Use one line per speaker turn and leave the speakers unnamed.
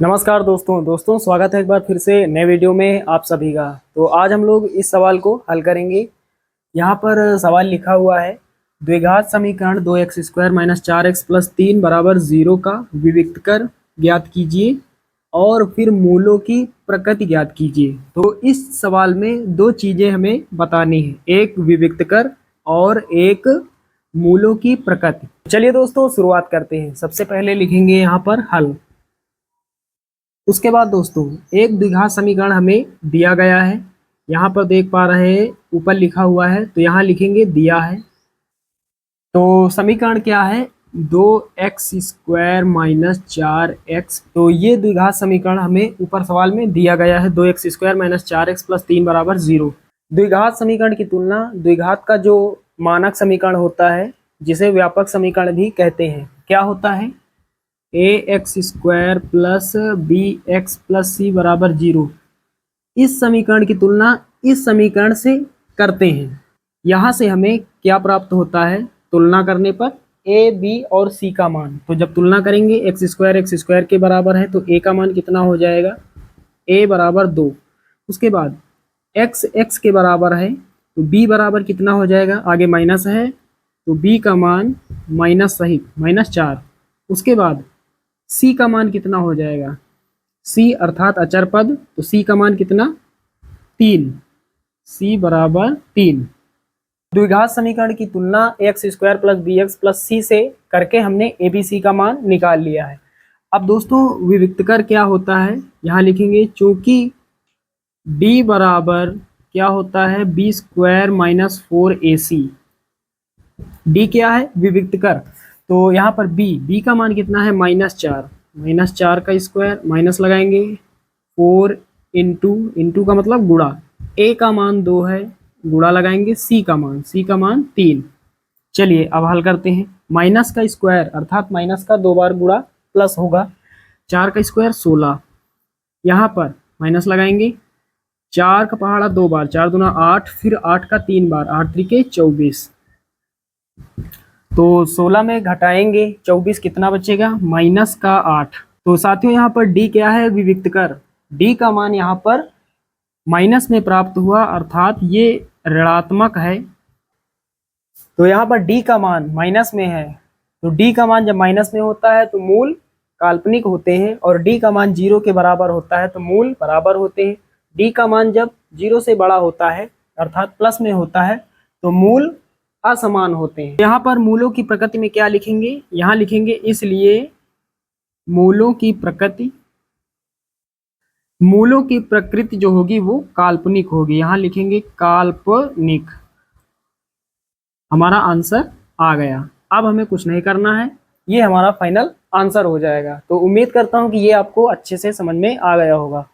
नमस्कार दोस्तों स्वागत है एक बार फिर से नए वीडियो में आप सभी का। तो आज हम लोग इस सवाल को हल करेंगे। यहाँ पर सवाल लिखा हुआ है, द्विघात समीकरण 2x² - 4x + 3 = 0 का विविक्त कर ज्ञात कीजिए और फिर मूलों की प्रकृति ज्ञात कीजिए। तो इस सवाल में दो चीज़ें हमें बतानी है, एक विविक्त कर और एक मूलों की प्रकृति। चलिए दोस्तों शुरुआत करते हैं। सबसे पहले लिखेंगे यहाँ पर हल। उसके बाद दोस्तों एक द्विघात समीकरण हमें दिया गया है, यहाँ पर देख पा रहे हैं ऊपर लिखा हुआ है, तो यहाँ लिखेंगे दिया है। तो समीकरण क्या है, 2x² - 4x। तो ये द्विघात समीकरण हमें ऊपर सवाल में दिया गया है, 2x² - 4x + 3 = 0। द्विघात समीकरण की तुलना द्विघात का जो मानक समीकरण होता है, जिसे व्यापक समीकरण भी कहते हैं, क्या होता है, ax² + bx + c = 0। इस समीकरण की तुलना इस समीकरण से करते हैं। यहाँ से हमें क्या प्राप्त होता है, तुलना करने पर a, b और c का मान। तो जब तुलना करेंगे x² के बराबर है, तो a का मान कितना हो जाएगा, a = 2। उसके बाद x के बराबर है, तो b बराबर कितना हो जाएगा, आगे माइनस है तो b का मान माइनस सहित -4। उसके बाद c का मान कितना हो जाएगा, c अर्थात अचर पद, तो c का मान कितना, 3, c = 3। द्विघात समीकरण की तुलना x² + bx + c से करके हमने abc का मान निकाल लिया है। अब दोस्तों विविक्त कर क्या होता है, यहाँ लिखेंगे चूंकि d बराबर क्या होता है, b² - 4ac। d क्या है, विविक्त कर। तो यहाँ पर b का मान कितना है, -4, -4 का स्क्वायर माइनस लगाएंगे 4 इंटू का मतलब गुणा, a का मान 2 है, गुणा लगाएंगे c का मान 3। चलिए अब हल करते हैं। माइनस का स्क्वायर अर्थात माइनस का 2 बार गुणा प्लस होगा, 4 का स्क्वायर 16, यहाँ पर माइनस लगाएंगे, 4 का पहाड़ा 2 बार, 4 दूना 8, फिर 8 का 3 बार, 8 त्रिके 24। तो 16 में घटाएंगे 24, कितना बचेगा, -8। तो साथियों यहाँ पर d क्या है, विविक्त कर। d का मान यहाँ पर माइनस में प्राप्त हुआ, अर्थात ये ऋणात्मक है। तो यहाँ पर d का मान माइनस में है, तो d का मान जब माइनस में होता है तो मूल काल्पनिक होते हैं, और d का मान 0 के बराबर होता है तो मूल बराबर होते हैं। d का मान जब 0 से बड़ा होता है अर्थात प्लस में होता है तो मूल असमान होते हैं। यहाँ पर मूलों की प्रकृति में क्या लिखेंगे, यहाँ लिखेंगे इसलिए मूलों की प्रकृति जो होगी वो काल्पनिक होगी, यहाँ लिखेंगे काल्पनिक। हमारा आंसर आ गया। अब हमें कुछ नहीं करना है, ये हमारा फाइनल आंसर हो जाएगा। तो उम्मीद करता हूँ कि ये आपको अच्छे से समझ में आ गया होगा।